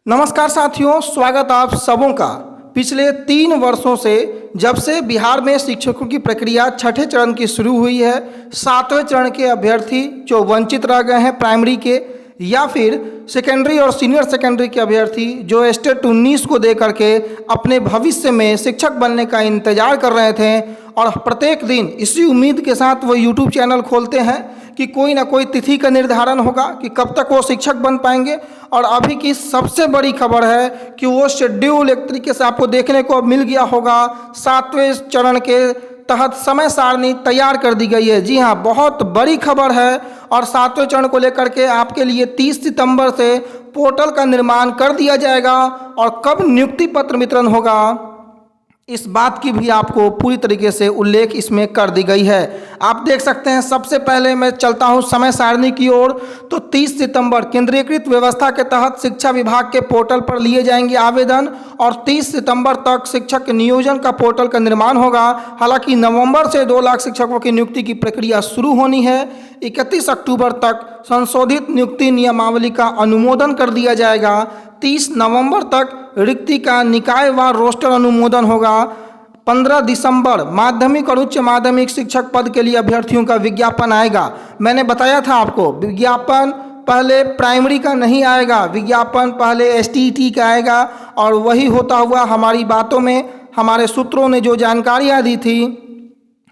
नमस्कार साथियों, स्वागत आप सबों का। पिछले 3 वर्षों से जब से बिहार में शिक्षकों की प्रक्रिया छठे चरण की शुरू हुई है, 7वें चरण के अभ्यर्थी जो वंचित रह गए हैं प्राइमरी के या फिर सेकेंडरी और सीनियर सेकेंडरी के अभ्यर्थी जो स्टेट 19 को दे करके अपने भविष्य में शिक्षक बनने का इंतजार कर रहे थे और प्रत्येक दिन इसी उम्मीद के साथ वो यूट्यूब चैनल खोलते हैं कि कोई ना कोई तिथि का निर्धारण होगा कि कब तक वो शिक्षक बन पाएंगे। और अभी की सबसे बड़ी खबर है कि वो शेड्यूल एक तरीके से आपको देखने को मिल गया होगा। 7वें चरण के तहत समय सारणी तैयार कर दी गई है। जी हाँ, बहुत बड़ी खबर है। और 7वें चरण को लेकर के आपके लिए 30 सितंबर से पोर्टल का निर्माण कर दिया जाएगा और कब नियुक्ति पत्र वितरण होगा इस बात की भी आपको पूरी तरीके से उल्लेख इसमें कर दी गई है। आप देख सकते हैं, सबसे पहले मैं चलता हूं समय सारणी की ओर। तो 30 सितंबर केंद्रीकृत व्यवस्था के तहत शिक्षा विभाग के पोर्टल पर लिए जाएंगे आवेदन और 30 सितंबर तक शिक्षक नियोजन का पोर्टल का निर्माण होगा। हालांकि नवंबर से 2 लाख शिक्षकों की नियुक्ति की प्रक्रिया शुरू होनी है। 31 अक्टूबर तक संशोधित नियुक्ति नियमावली का अनुमोदन कर दिया जाएगा। 30 नवंबर तक रिक्ति का निकाय व रोस्टर अनुमोदन होगा। 15 दिसंबर माध्यमिक और उच्च माध्यमिक शिक्षक पद के लिए अभ्यर्थियों का विज्ञापन आएगा। मैंने बताया था आपको, विज्ञापन पहले प्राइमरी का नहीं आएगा, विज्ञापन पहले एसटीईटी का आएगा। और वही होता हुआ हमारी बातों में हमारे सूत्रों ने जो जानकारियाँ दी थी,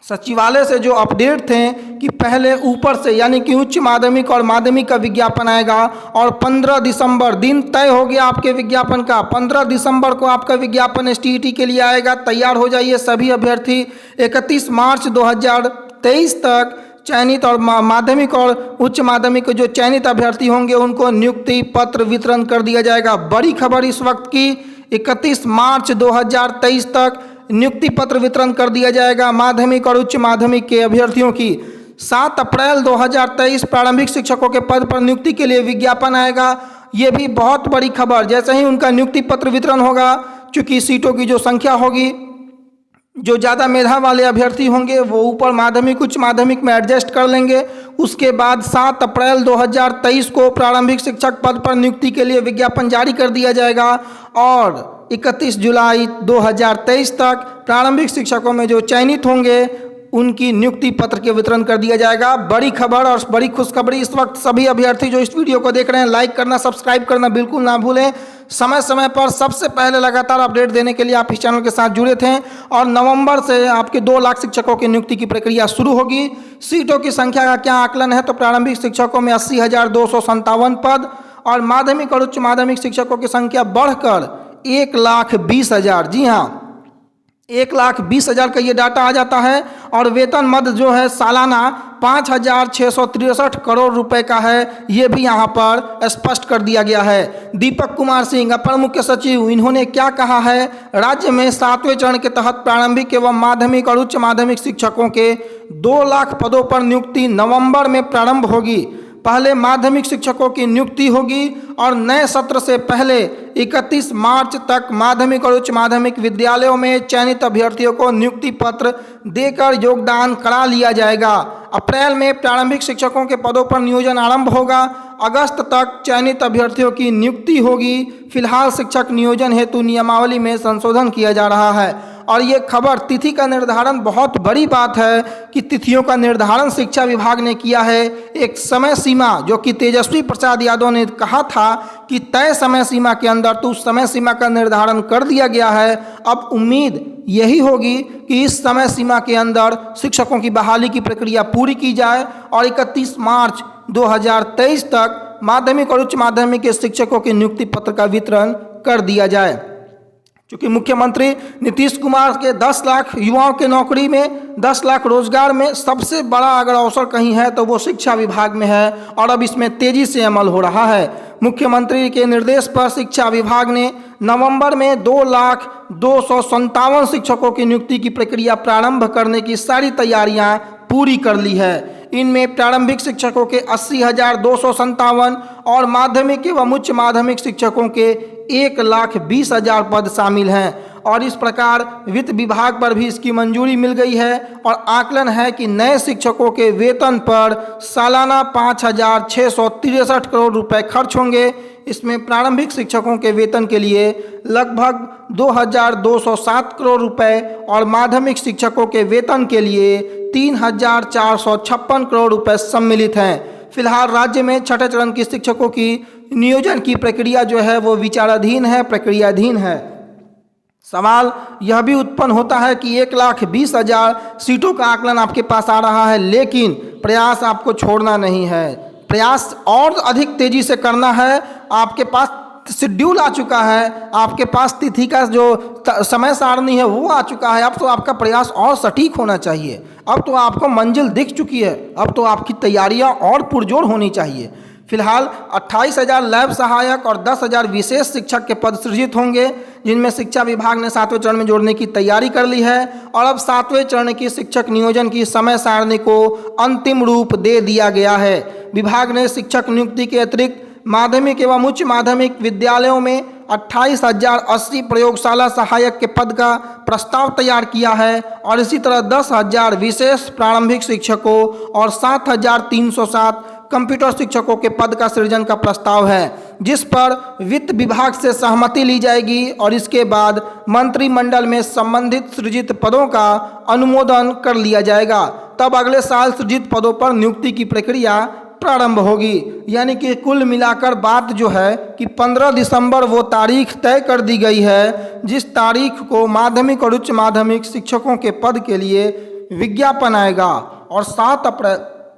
सचिवालय से जो अपडेट थे कि पहले ऊपर से यानी कि उच्च माध्यमिक और माध्यमिक का विज्ञापन आएगा और 15 दिसंबर दिन तय हो गया आपके विज्ञापन का। 15 दिसंबर को आपका विज्ञापन एसटीईटी के लिए आएगा। तैयार हो जाइए सभी अभ्यर्थी। 31 मार्च 2023 तक चयनित और माध्यमिक और उच्च माध्यमिक जो चयनित अभ्यर्थी होंगे उनको नियुक्ति पत्र वितरण कर दिया जाएगा। बड़ी खबर इस वक्त की, 31 मार्च 2023 तक नियुक्ति पत्र वितरण कर दिया जाएगा माध्यमिक और उच्च माध्यमिक के अभ्यर्थियों की। 7 अप्रैल 2023 प्रारंभिक शिक्षकों के पद पर नियुक्ति के लिए विज्ञापन आएगा। ये भी बहुत बड़ी खबर। जैसे ही उनका नियुक्ति पत्र वितरण होगा, चूँकि सीटों की जो संख्या होगी, जो ज़्यादा मेधा वाले अभ्यर्थी होंगे वो ऊपर माध्यमिक उच्च माध्यमिक में एडजस्ट कर लेंगे। उसके बाद 7 अप्रैल 2023 को प्रारंभिक शिक्षक पद पर नियुक्ति के लिए विज्ञापन जारी कर दिया जाएगा और 31 जुलाई 2023 तक प्रारंभिक शिक्षकों में जो चयनित होंगे उनकी नियुक्ति पत्र के वितरण कर दिया जाएगा। बड़ी खबर और बड़ी खुशखबरी इस वक्त सभी अभ्यर्थी जो इस वीडियो को देख रहे हैं, लाइक करना सब्सक्राइब करना बिल्कुल ना भूलें। समय समय पर सबसे पहले लगातार अपडेट देने के लिए आप इस चैनल के साथ जुड़े थे। और नवंबर से आपके 2 लाख शिक्षकों की नियुक्ति की प्रक्रिया शुरू होगी। सीटों की संख्या का क्या आकलन है, तो प्रारंभिक शिक्षकों में 80,257 पद और माध्यमिक और उच्च माध्यमिक शिक्षकों की संख्या बढ़कर 1,20,000। जी हाँ, 1,20,000 का ये डाटा आ जाता है। और वेतन मद जो है सालाना 5,663 करोड़ रुपए का है, ये भी यहाँ पर स्पष्ट कर दिया गया है। दीपक कुमार सिंह अपर मुख्य सचिव, इन्होंने क्या कहा है, राज्य में 7वें चरण के तहत प्रारंभिक एवं माध्यमिक और उच्च माध्यमिक शिक्षकों के 2 लाख पदों पर नियुक्ति नवंबर में प्रारंभ होगी। पहले माध्यमिक शिक्षकों की नियुक्ति होगी और नए सत्र से पहले 31 मार्च तक माध्यमिक और उच्च माध्यमिक विद्यालयों में चयनित अभ्यर्थियों को नियुक्ति पत्र देकर योगदान करा लिया जाएगा। अप्रैल में प्रारंभिक शिक्षकों के पदों पर नियोजन आरंभ होगा। अगस्त तक चयनित अभ्यर्थियों की नियुक्ति होगी। फिलहाल शिक्षक नियोजन हेतु नियमावली में संशोधन किया जा रहा है। और ये खबर, तिथि का निर्धारण, बहुत बड़ी बात है कि तिथियों का निर्धारण शिक्षा विभाग ने किया है। एक समय सीमा जो कि तेजस्वी प्रसाद यादव ने कहा था कि तय समय सीमा के अंदर, तो उस समय सीमा का निर्धारण कर दिया गया है। अब उम्मीद यही होगी कि इस समय सीमा के अंदर शिक्षकों की बहाली की प्रक्रिया पूरी की जाए और 31 मार्च 2023 तक माध्यमिक और उच्च माध्यमिक के शिक्षकों के नियुक्ति पत्र का वितरण कर दिया जाए। क्योंकि मुख्यमंत्री नीतीश कुमार के 10 लाख युवाओं के नौकरी में, 10 लाख रोजगार में सबसे बड़ा अगर अवसर कहीं है तो वो शिक्षा विभाग में है और अब इसमें तेजी से अमल हो रहा है। मुख्यमंत्री के निर्देश पर शिक्षा विभाग ने नवंबर में 2,257 शिक्षकों की नियुक्ति की प्रक्रिया प्रारंभ करने की सारी तैयारियां पूरी कर ली है। इनमें प्रारंभिक शिक्षकों के 80,257 और माध्यमिक एवं उच्च माध्यमिक शिक्षकों के 1,20,000 पद शामिल हैं। और इस प्रकार वित्त विभाग पर भी इसकी मंजूरी मिल गई है और आकलन है कि नए शिक्षकों के वेतन पर सालाना 5,663 करोड़ रुपए खर्च होंगे। इसमें प्रारंभिक शिक्षकों के वेतन के लिए लगभग 2,207 करोड़ रुपए और माध्यमिक शिक्षकों के वेतन के लिए 3,456 करोड़ रुपए सम्मिलित हैं। फिलहाल राज्य में छठे चरण की शिक्षकों की नियोजन की प्रक्रिया जो है वो विचाराधीन है, प्रक्रियाधीन है। सवाल यह भी उत्पन्न होता है कि 1,20,000 सीटों का आकलन आपके पास आ रहा है, लेकिन प्रयास आपको छोड़ना नहीं है, प्रयास और अधिक तेजी से करना है। आपके पास शेड्यूल आ चुका है, आपके पास तिथि का जो समय सारणी है वो आ चुका है। अब तो आपका प्रयास और सटीक होना चाहिए, अब तो आपको मंजिल दिख चुकी है, अब तो आपकी तैयारियां और पुरजोर होनी चाहिए। फिलहाल 28,000 लैब सहायक और 10,000 विशेष शिक्षक के पद सृजित होंगे, जिनमें शिक्षा विभाग ने 7वें चरण में जोड़ने की तैयारी कर ली है और अब 7वें चरण की शिक्षक नियोजन की समय सारणी को अंतिम रूप दे दिया गया है। विभाग ने शिक्षक नियुक्ति के अतिरिक्त माध्यमिक एवं उच्च माध्यमिक विद्यालयों में 28,080 प्रयोगशाला सहायक के पद का प्रस्ताव तैयार किया है और इसी तरह 10,000 विशेष प्रारंभिक शिक्षकों और 7,307 कंप्यूटर शिक्षकों के पद का सृजन का प्रस्ताव है, जिस पर वित्त विभाग से सहमति ली जाएगी और इसके बाद मंत्रिमंडल में संबंधित सृजित पदों का अनुमोदन कर लिया जाएगा। तब अगले साल सृजित पदों पर नियुक्ति की प्रक्रिया प्रारंभ होगी। यानी कि कुल मिलाकर बात जो है कि 15 दिसंबर वो तारीख तय कर दी गई है जिस तारीख को माध्यमिक और उच्च माध्यमिक शिक्षकों के पद के लिए विज्ञापन आएगा और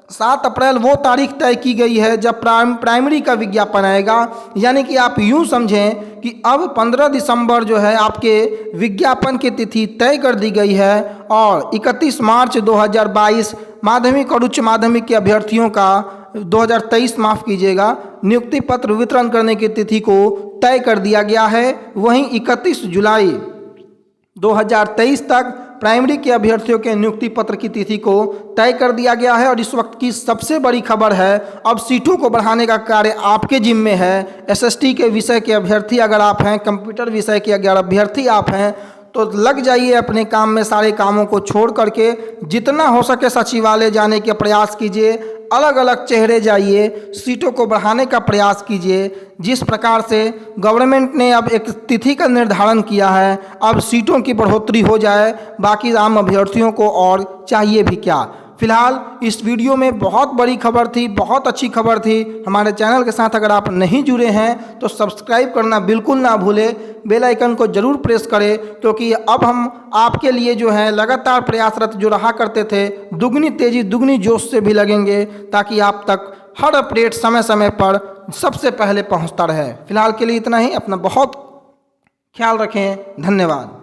7 अप्रैल वो तारीख तय की गई है जब प्राइमरी का विज्ञापन आएगा। यानी कि आप यूं समझें कि अब 15 दिसंबर जो है आपके विज्ञापन की तिथि तय कर दी गई है और 31 मार्च 2022 माध्यमिक और उच्च माध्यमिक के अभ्यर्थियों का 2023 माफ़ कीजिएगा नियुक्ति पत्र वितरण करने की तिथि को तय कर दिया गया है। वहीं 31 जुलाई 2023 तक प्राइमरी के अभ्यर्थियों के नियुक्ति पत्र की तिथि को तय कर दिया गया है। और इस वक्त की सबसे बड़ी खबर है, अब सीटों को बढ़ाने का कार्य आपके जिम्मे है। एसएसटी के विषय के अभ्यर्थी अगर आप हैं, कंप्यूटर विषय के अगर अभ्यर्थी आप हैं, तो लग जाइए अपने काम में, सारे कामों को छोड़ करके जितना हो सके सचिवालय जाने के प्रयास कीजिए, अलग अलग चेहरे जाइए, सीटों को बढ़ाने का प्रयास कीजिए। जिस प्रकार से गवर्नमेंट ने अब एक तिथि का निर्धारण किया है, अब सीटों की बढ़ोतरी हो जाए, बाकी आम अभ्यर्थियों को और चाहिए भी क्या। फिलहाल इस वीडियो में बहुत बड़ी खबर थी, बहुत अच्छी खबर थी। हमारे चैनल के साथ अगर आप नहीं जुड़े हैं तो सब्सक्राइब करना बिल्कुल ना भूलें, बेल आइकन को ज़रूर प्रेस करें, क्योंकि अब हम आपके लिए जो है लगातार प्रयासरत जो रहा करते थे, दुगनी तेज़ी दुगनी जोश से भी लगेंगे ताकि आप तक हर अपडेट समय समय पर सबसे पहले पहुंचता रहे। फिलहाल के लिए इतना ही। अपना बहुत ख्याल रखें। धन्यवाद।